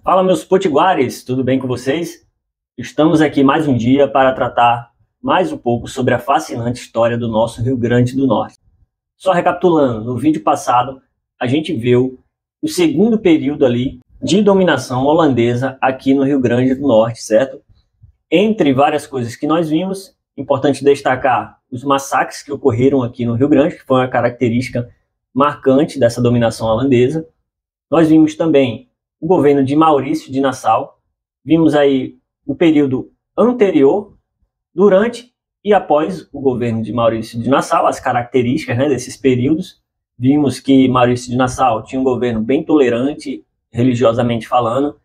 Fala, meus potiguares, tudo bem com vocês? Estamos aqui mais um dia para tratar mais um pouco sobre a fascinante história do nosso Rio Grande do Norte. Só recapitulando, no vídeo passado a gente viu o segundo período ali de dominação holandesa aqui no Rio Grande do Norte, certo? Entre várias coisas que nós vimos, importante destacar os massacres que ocorreram aqui no Rio Grande, que foi uma característica marcante dessa dominação holandesa. Nós vimos também o governo de Maurício de Nassau, vimos aí o período anterior, durante e após o governo de Maurício de Nassau, as características, desses períodos. Vimos que Maurício de Nassau tinha um governo bem tolerante, religiosamente falando,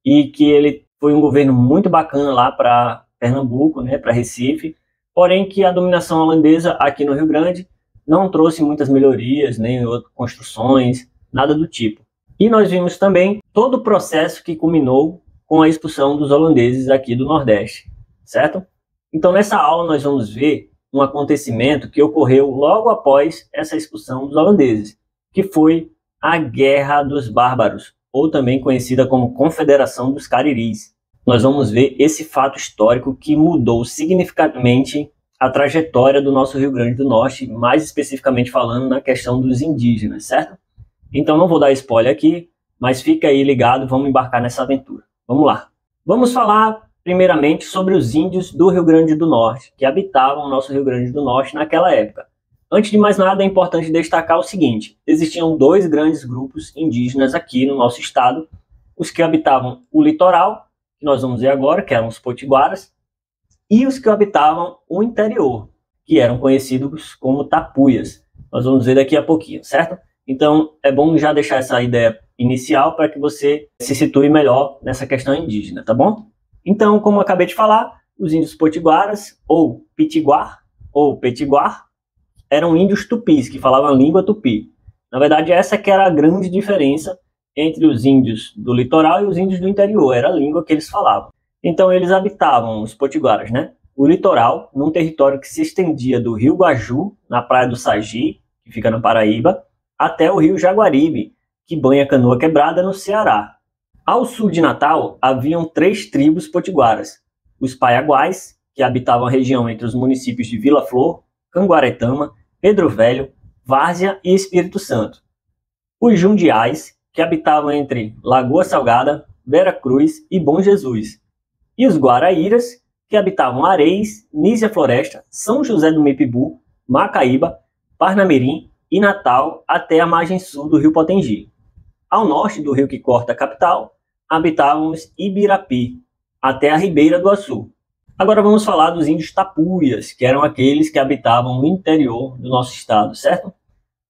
e que ele foi um governo muito bacana lá para Pernambuco, para Recife, porém que a dominação holandesa aqui no Rio Grande não trouxe muitas melhorias, nem construções, nada do tipo. E nós vimos também todo o processo que culminou com a expulsão dos holandeses aqui do Nordeste, certo? Então nessa aula nós vamos ver um acontecimento que ocorreu logo após essa expulsão dos holandeses, que foi a Guerra dos Bárbaros, ou também conhecida como Confederação dos Cariris. Nós vamos ver esse fato histórico que mudou significativamente a trajetória do nosso Rio Grande do Norte, mais especificamente falando na questão dos indígenas, certo? Então não vou dar spoiler aqui, mas fica aí ligado, vamos embarcar nessa aventura. Vamos lá. Vamos falar primeiramente sobre os índios do Rio Grande do Norte, que habitavam o nosso Rio Grande do Norte naquela época. Antes de mais nada, é importante destacar o seguinte: existiam dois grandes grupos indígenas aqui no nosso estado, os que habitavam o litoral, que nós vamos ver agora, que eram os potiguaras, e os que habitavam o interior, que eram conhecidos como tapuias. Nós vamos ver daqui a pouquinho, certo? Então, é bom já deixar essa ideia inicial para que você se situe melhor nessa questão indígena, tá bom? Então, como eu acabei de falar, os índios potiguaras, ou pitiguar, ou petiguar, eram índios tupis, que falavam a língua tupi. Na verdade, essa que era a grande diferença entre os índios do litoral e os índios do interior, era a língua que eles falavam. Então, eles habitavam, os potiguaras, o litoral, num território que se estendia do rio Guaju, na praia do Sagi, que fica na Paraíba, até o rio Jaguaribe, que banha Canoa Quebrada, no Ceará. Ao sul de Natal, haviam 3 tribos potiguaras: os Paiaguás, que habitavam a região entre os municípios de Vila Flor, Canguaretama, Pedro Velho, Várzea e Espírito Santo; os Jundiais, que habitavam entre Lagoa Salgada, Vera Cruz e Bom Jesus; e os Guaraíras, que habitavam Areis, Nísia Floresta, São José do Mipibu, Macaíba, Parnamirim e Natal, até a margem sul do rio Potengi. Ao norte do rio que corta a capital, habitavam os Ibirapi, até a Ribeira do Açu. Agora vamos falar dos índios tapuias, que eram aqueles que habitavam o interior do nosso estado, certo? O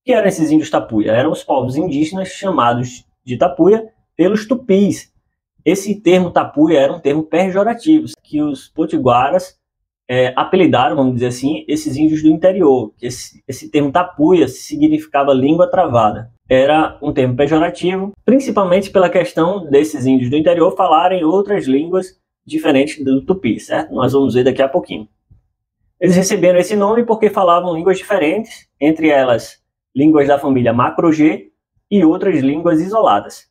que eram esses índios tapuia? Eram os povos indígenas chamados de tapuia pelos tupis. Esse termo tapuia era um termo pejorativo, que os potiguaras apelidaram, vamos dizer assim, esses índios do interior. Esse termo tapuia significava língua travada. Era um termo pejorativo, principalmente pela questão desses índios do interior falarem outras línguas diferentes do tupi, certo? Nós vamos ver daqui a pouquinho. Eles receberam esse nome porque falavam línguas diferentes, entre elas línguas da família Macro-G e outras línguas isoladas.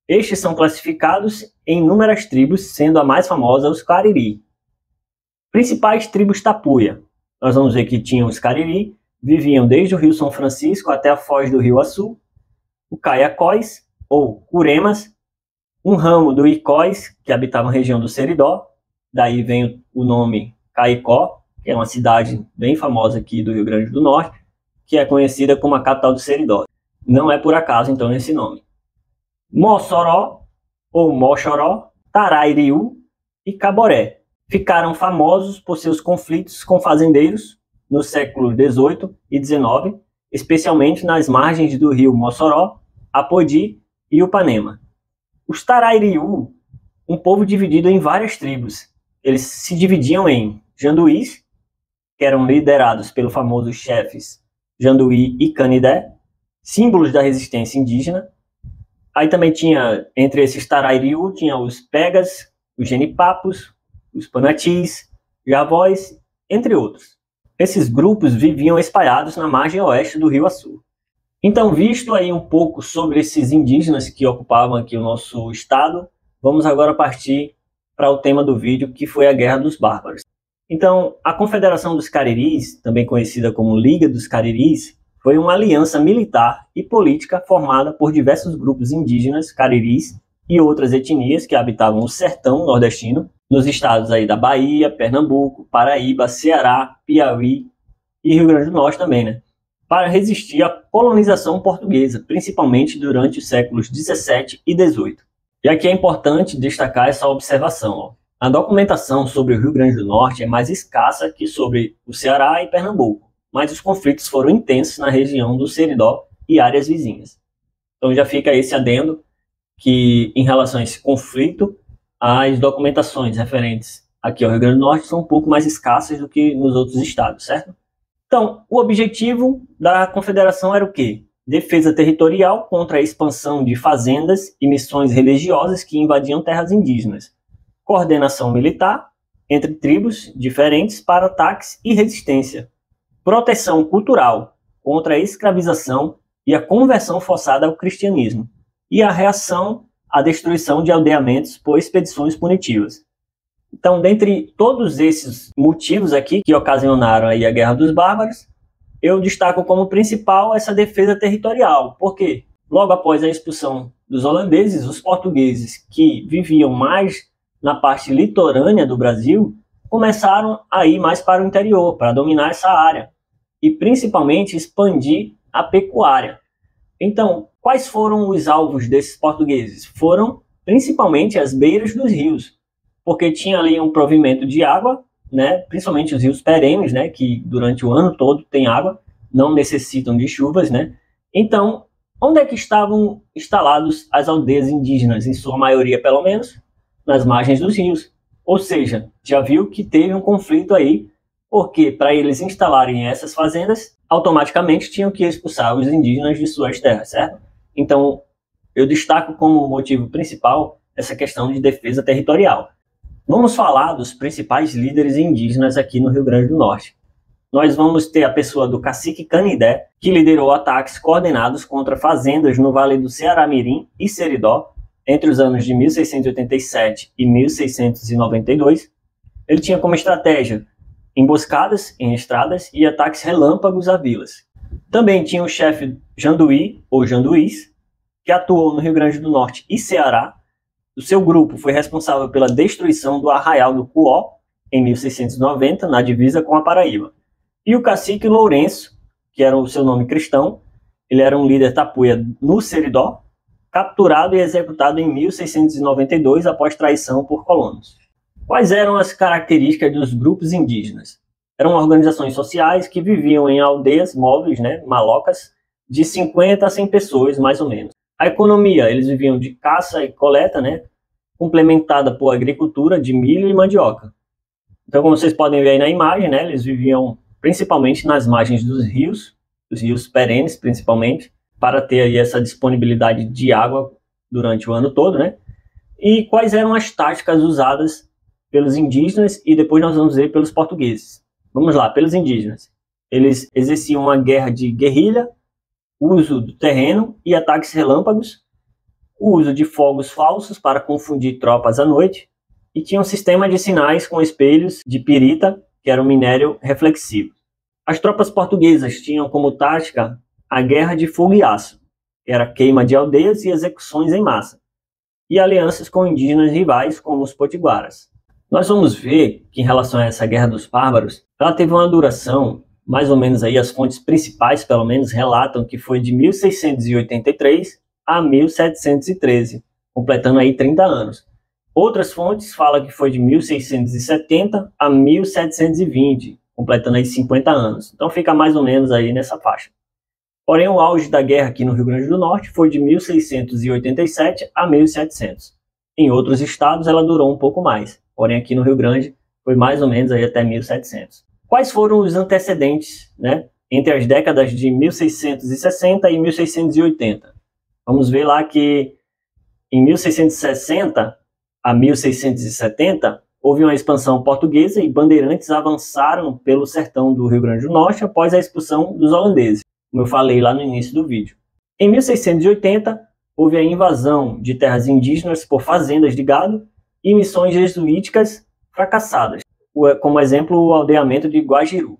Estes são classificados em inúmeras tribos, sendo a mais famosa os Cariri. Principais tribos tapuia. Nós vamos ver que tinham os Cariri, viviam desde o rio São Francisco até a foz do rio Açu; o Caiacós, ou Curemas, um ramo do Icós, que habitava a região do Seridó, daí vem o nome Caicó, que é uma cidade bem famosa aqui do Rio Grande do Norte, que é conhecida como a capital do Seridó. Não é por acaso, então, esse nome. Mossoró, ou Moxoró, Tarairiú e Caboré ficaram famosos por seus conflitos com fazendeiros no século XVIII e XIX, especialmente nas margens do rio Mossoró, Apodi e Upanema. Os Tarairiú, um povo dividido em várias tribos. Eles se dividiam em Janduís, que eram liderados pelos famosos chefes Janduí e Canidé, símbolos da resistência indígena. Aí também tinha, entre esses Tarairiú, tinha os Pegas, os Genipapos, os Panatis, Javós, entre outros. Esses grupos viviam espalhados na margem oeste do rio Açu. Então, visto aí um pouco sobre esses indígenas que ocupavam aqui o nosso estado, vamos agora partir para o tema do vídeo, que foi a Guerra dos Bárbaros. Então, a Confederação dos Cariris, também conhecida como Liga dos Cariris, foi uma aliança militar e política formada por diversos grupos indígenas cariris e outras etnias que habitavam o sertão nordestino, nos estados aí da Bahia, Pernambuco, Paraíba, Ceará, Piauí e Rio Grande do Norte também, né? Para resistir à colonização portuguesa, principalmente durante os séculos 17 e 18. E aqui é importante destacar essa observação, ó. A documentação sobre o Rio Grande do Norte é mais escassa que sobre o Ceará e Pernambuco, mas os conflitos foram intensos na região do Seridó e áreas vizinhas. Então já fica esse adendo que, em relação a esse conflito, as documentações referentes aqui ao Rio Grande do Norte são um pouco mais escassas do que nos outros estados, certo? Então, o objetivo da Confederação era o quê? Defesa territorial contra a expansão de fazendas e missões religiosas que invadiam terras indígenas. Coordenação militar entre tribos diferentes para ataques e resistência. Proteção cultural contra a escravização e a conversão forçada ao cristianismo. E a reação à destruição de aldeamentos por expedições punitivas. Então, dentre todos esses motivos aqui que ocasionaram aí a Guerra dos Bárbaros, eu destaco como principal essa defesa territorial. Por quê? Logo após a expulsão dos holandeses, os portugueses que viviam mais na parte litorânea do Brasil começaram a ir mais para o interior, para dominar essa área e principalmente expandir a pecuária. Então, quais foram os alvos desses portugueses? Foram principalmente as beiras dos rios, porque tinha ali um provimento de água, né, principalmente os rios perenes, né, que durante o ano todo tem água, não necessitam de chuvas, né? Então, onde é que estavam instalados as aldeias indígenas, em sua maioria pelo menos? Nas margens dos rios. Ou seja, já viu que teve um conflito aí, porque para eles instalarem essas fazendas, automaticamente tinham que expulsar os indígenas de suas terras, certo? Então, eu destaco como motivo principal essa questão de defesa territorial. Vamos falar dos principais líderes indígenas aqui no Rio Grande do Norte. Nós vamos ter a pessoa do cacique Canidé, que liderou ataques coordenados contra fazendas no Vale do Ceará-Mirim e Seridó, entre os anos de 1687 e 1692, ele tinha como estratégia emboscadas em estradas e ataques relâmpagos a vilas. Também tinha o chefe Janduí, ou Janduís, que atuou no Rio Grande do Norte e Ceará. O seu grupo foi responsável pela destruição do Arraial do Cuó, em 1690, na divisa com a Paraíba. E o cacique Lourenço, que era o seu nome cristão, ele era um líder tapuia no Seridó, capturado e executado em 1692 após traição por colonos. Quais eram as características dos grupos indígenas? Eram organizações sociais que viviam em aldeias móveis, né, malocas, de 50 a 100 pessoas, mais ou menos. A economia, eles viviam de caça e coleta, né, complementada por agricultura de milho e mandioca. Então, como vocês podem ver aí na imagem, né, eles viviam principalmente nas margens dos rios perenes principalmente, para ter aí essa disponibilidade de água durante o ano todo, né? E quais eram as táticas usadas pelos indígenas e depois nós vamos ver pelos portugueses. Vamos lá, pelos indígenas. Eles exerciam uma guerra de guerrilha, uso do terreno e ataques relâmpagos, o uso de fogos falsos para confundir tropas à noite e tinha um sistema de sinais com espelhos de pirita, que era um minério reflexivo. As tropas portuguesas tinham como tática a guerra de fogo e aço, que era queima de aldeias e execuções em massa, e alianças com indígenas rivais como os potiguaras. Nós vamos ver que em relação a essa Guerra dos Bárbaros, ela teve uma duração, mais ou menos aí as fontes principais pelo menos relatam que foi de 1683 a 1713, completando aí 30 anos. Outras fontes falam que foi de 1670 a 1720, completando aí 50 anos. Então fica mais ou menos aí nessa faixa. Porém, o auge da guerra aqui no Rio Grande do Norte foi de 1687 a 1700. Em outros estados ela durou um pouco mais, porém aqui no Rio Grande foi mais ou menos aí até 1700. Quais foram os antecedentes, né, entre as décadas de 1660 e 1680? Vamos ver lá que em 1660 a 1670 houve uma expansão portuguesa e bandeirantes avançaram pelo sertão do Rio Grande do Norte após a expulsão dos holandeses, como eu falei lá no início do vídeo. Em 1680, houve a invasão de terras indígenas por fazendas de gado e missões jesuíticas fracassadas, como exemplo o aldeamento de Guajiru.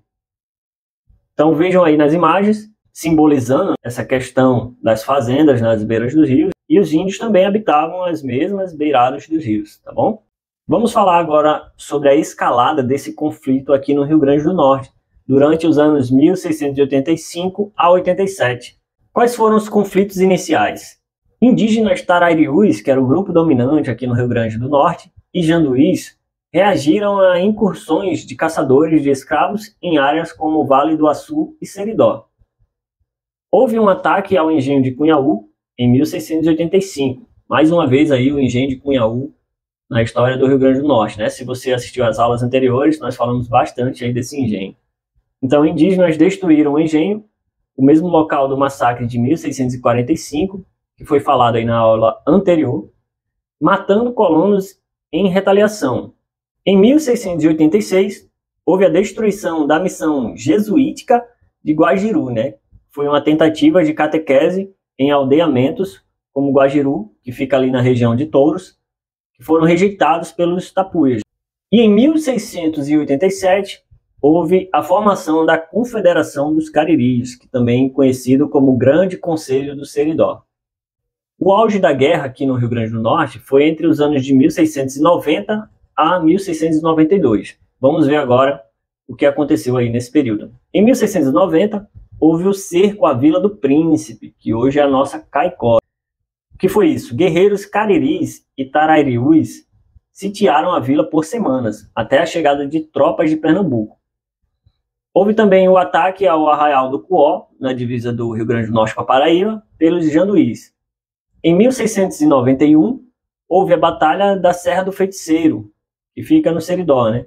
Então vejam aí nas imagens, simbolizando essa questão das fazendas nas beiras dos rios, e os índios também habitavam as mesmas beiradas dos rios, tá bom? Vamos falar agora sobre a escalada desse conflito aqui no Rio Grande do Norte, durante os anos 1685 a 87. Quais foram os conflitos iniciais? Indígenas Tarariús, que era o grupo dominante aqui no Rio Grande do Norte, e Janduís, reagiram a incursões de caçadores de escravos em áreas como o Vale do Açu e Seridó. Houve um ataque ao engenho de Cunhaú em 1685. Mais uma vez aí o engenho de Cunhaú na história do Rio Grande do Norte, né? Se você assistiu às aulas anteriores, nós falamos bastante aí desse engenho. Então, indígenas destruíram o engenho, o mesmo local do massacre de 1645, que foi falado aí na aula anterior, matando colonos em retaliação. Em 1686, houve a destruição da missão jesuítica de Guajiru, né? Foi uma tentativa de catequese em aldeamentos como Guajiru, que fica ali na região de Touros, que foram rejeitados pelos tapuias. E em 1687, houve a formação da Confederação dos Cariris, que também é conhecido como Grande Conselho do Seridó. O auge da guerra aqui no Rio Grande do Norte foi entre os anos de 1690 a 1692. Vamos ver agora o que aconteceu aí nesse período. Em 1690, houve o cerco à Vila do Príncipe, que hoje é a nossa Caicó. O que foi isso? Guerreiros cariris e tarariús sitiaram a vila por semanas, até a chegada de tropas de Pernambuco. Houve também o ataque ao Arraial do Cuó, na divisa do Rio Grande do Norte com a Paraíba, pelos janduís. Em 1691, houve a Batalha da Serra do Feiticeiro, que fica no Seridó, né?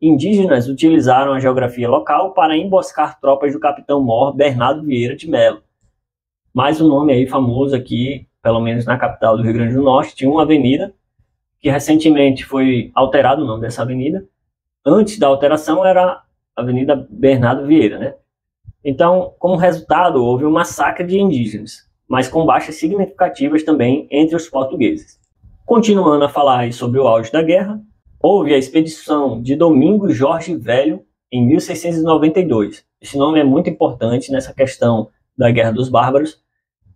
Indígenas utilizaram a geografia local para emboscar tropas do capitão-mor Bernardo Vieira de Melo. Mais um nome aí famoso aqui, pelo menos na capital do Rio Grande do Norte, tinha uma avenida que recentemente foi alterado o nome dessa avenida. Antes da alteração era a Avenida Bernardo Vieira, né? Então, como resultado, houve um massacre de indígenas, mas com baixas significativas também entre os portugueses. Continuando a falar aí sobre o auge da guerra, houve a expedição de Domingos Jorge Velho em 1692. Esse nome é muito importante nessa questão da Guerra dos Bárbaros.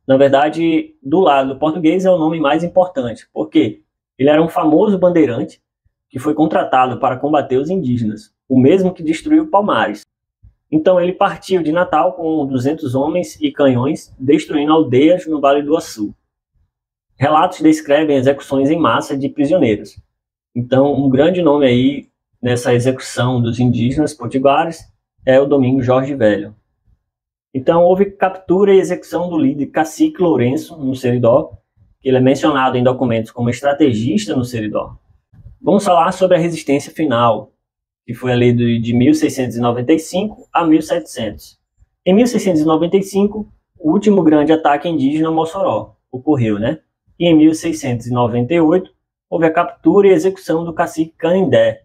Na verdade, do lado português é o nome mais importante, porque ele era um famoso bandeirante que foi contratado para combater os indígenas, o mesmo que destruiu Palmares. Então ele partiu de Natal com 200 homens e canhões, destruindo aldeias no Vale do Açu. Relatos descrevem execuções em massa de prisioneiros. Então, um grande nome aí nessa execução dos indígenas potiguares é o Domingos Jorge Velho. Então, houve captura e execução do líder Cacique Lourenço no Seridó, que ele é mencionado em documentos como estrategista no Seridó. Vamos falar sobre a resistência final, que foi ali de 1695 a 1700. Em 1695, o último grande ataque indígena a Mossoró ocorreu, né? E em 1698, houve a captura e execução do cacique Canindé.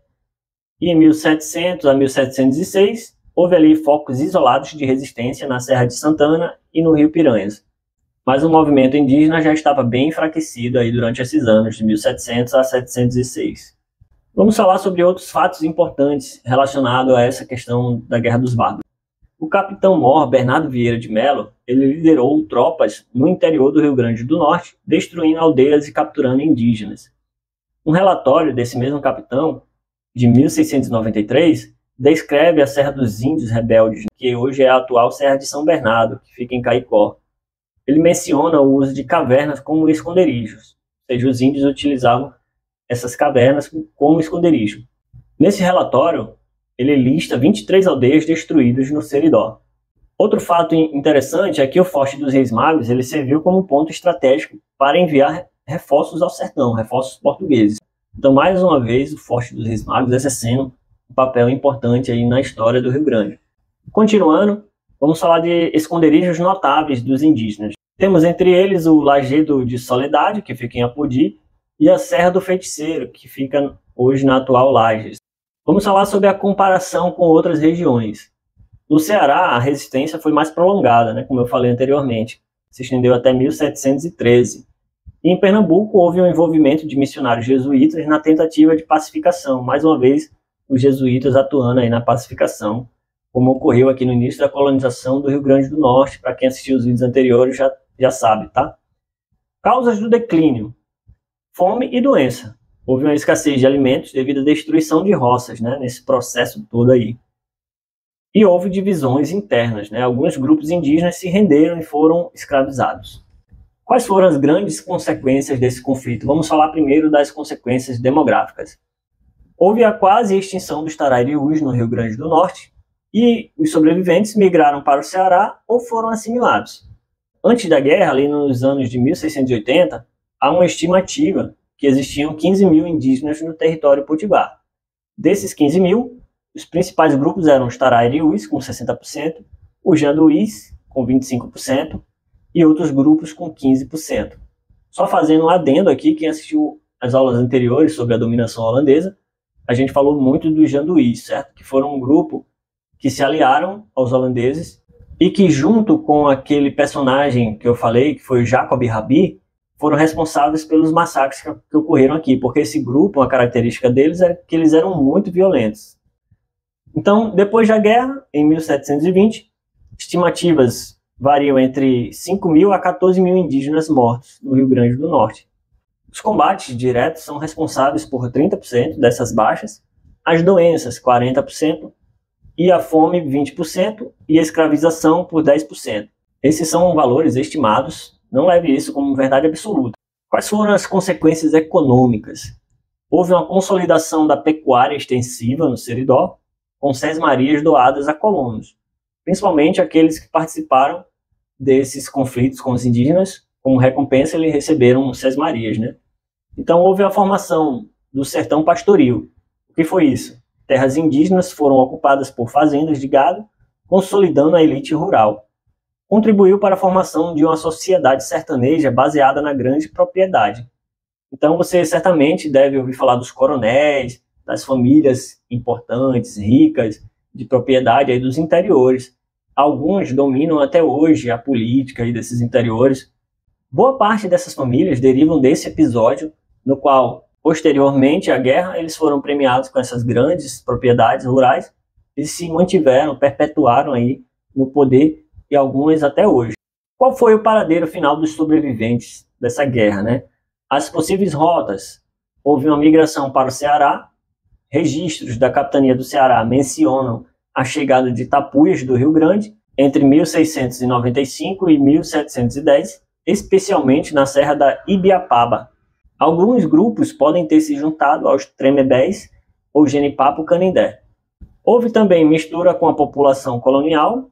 E em 1700 a 1706, houve ali focos isolados de resistência na Serra de Santana e no Rio Piranhas. Mas o movimento indígena já estava bem enfraquecido aí durante esses anos, de 1700 a 706. Vamos falar sobre outros fatos importantes relacionados a essa questão da Guerra dos Bárbaros. O capitão-mor Bernardo Vieira de Melo, ele liderou tropas no interior do Rio Grande do Norte, destruindo aldeias e capturando indígenas. Um relatório desse mesmo capitão, de 1693, descreve a Serra dos Índios Rebeldes, que hoje é a atual Serra de São Bernardo, que fica em Caicó. Ele menciona o uso de cavernas como esconderijos, ou seja, os índios utilizavam essas cavernas como esconderijo. Nesse relatório, ele lista 23 aldeias destruídas no Seridó. Outro fato interessante é que o Forte dos Reis Magos ele serviu como ponto estratégico para enviar reforços ao sertão, reforços portugueses. Então, mais uma vez, o Forte dos Reis Magos exercendo um papel importante aí na história do Rio Grande. Continuando, vamos falar de esconderijos notáveis dos indígenas. Temos entre eles o Lajedo de Soledade, que fica em Apodi, e a Serra do Feiticeiro, que fica hoje na atual Lages. Vamos falar sobre a comparação com outras regiões. No Ceará, a resistência foi mais prolongada, né, como eu falei anteriormente. se estendeu até 1713. E em Pernambuco houve um envolvimento de missionários jesuítas na tentativa de pacificação. Mais uma vez, os jesuítas atuando aí na pacificação, como ocorreu aqui no início da colonização do Rio Grande do Norte. Para quem assistiu os vídeos anteriores já sabe, tá? Causas do declínio: fome e doença. Houve uma escassez de alimentos devido à destruição de roças, né, nesse processo todo aí. E houve divisões internas, né? Alguns grupos indígenas se renderam e foram escravizados. Quais foram as grandes consequências desse conflito? Vamos falar primeiro das consequências demográficas. Houve a quase extinção dos Tarariús no Rio Grande do Norte e os sobreviventes migraram para o Ceará ou foram assimilados. Antes da guerra, ali nos anos de 1680, há uma estimativa que existiam 15 mil indígenas no território potiguar. Desses 15 mil, os principais grupos eram os Tarariús, com 60%, os Janduís, com 25%, e outros grupos com 15%. Só fazendo um adendo aqui, quem assistiu às aulas anteriores sobre a dominação holandesa, a gente falou muito dos Janduís, certo? Que foram um grupo que se aliaram aos holandeses e que, junto com aquele personagem que eu falei, que foi o Jacob Rabi, foram responsáveis pelos massacres que ocorreram aqui, porque esse grupo, uma característica deles é que eles eram muito violentos. Então, depois da guerra, em 1720, estimativas variam entre 5 mil a 14 mil indígenas mortos no Rio Grande do Norte. Os combates diretos são responsáveis por 30% dessas baixas, as doenças 40%, e a fome 20%, e a escravização por 10%. Esses são valores estimados, não leve isso como verdade absoluta. Quais foram as consequências econômicas? Houve uma consolidação da pecuária extensiva no Seridó, com sesmarias doadas a colonos, principalmente aqueles que participaram desses conflitos com os indígenas. Como recompensa, eles receberam sesmarias, né? Então houve a formação do sertão pastoril. O que foi isso? Terras indígenas foram ocupadas por fazendas de gado, consolidando a elite rural. Contribuiu para a formação de uma sociedade sertaneja baseada na grande propriedade. Então você certamente deve ouvir falar dos coronéis, das famílias importantes, ricas, de propriedade aí dos interiores. Alguns dominam até hoje a política aí desses interiores. Boa parte dessas famílias derivam desse episódio, no qual, posteriormente à guerra, eles foram premiados com essas grandes propriedades rurais e se mantiveram, perpetuaram aí no poder, e algumas até hoje. Qual foi o paradeiro final dos sobreviventes dessa guerra, né? As possíveis rotas: houve uma migração para o Ceará. Registros da capitania do Ceará mencionam a chegada de tapuias do Rio Grande entre 1695 e 1710, especialmente na Serra da Ibiapaba. Alguns grupos podem ter se juntado aos Tremebés ou Genipapo-Canindé. Houve também mistura com a população colonial.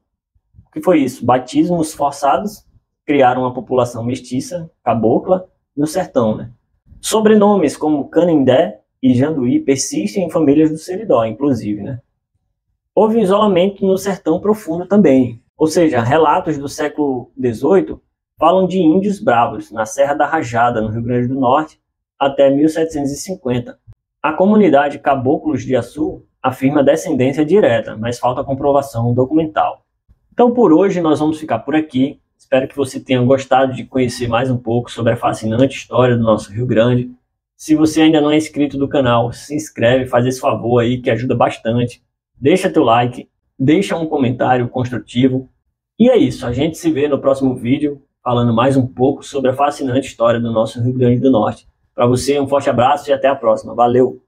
O que foi isso? Batismos forçados criaram uma população mestiça, cabocla, no sertão, né? Sobrenomes como Canindé e Janduí persistem em famílias do Seridó, inclusive, né? Houve isolamento no sertão profundo também, ou seja, relatos do século XVIII falam de índios bravos na Serra da Rajada, no Rio Grande do Norte, até 1750. A comunidade Caboclos de Açu afirma descendência direta, mas falta comprovação documental. Então por hoje nós vamos ficar por aqui. Espero que você tenha gostado de conhecer mais um pouco sobre a fascinante história do nosso Rio Grande. Se você ainda não é inscrito do canal, se inscreve, faz esse favor aí que ajuda bastante. Deixa teu like, deixa um comentário construtivo. E é isso, a gente se vê no próximo vídeo, falando mais um pouco sobre a fascinante história do nosso Rio Grande do Norte. Para você, um forte abraço e até a próxima. Valeu!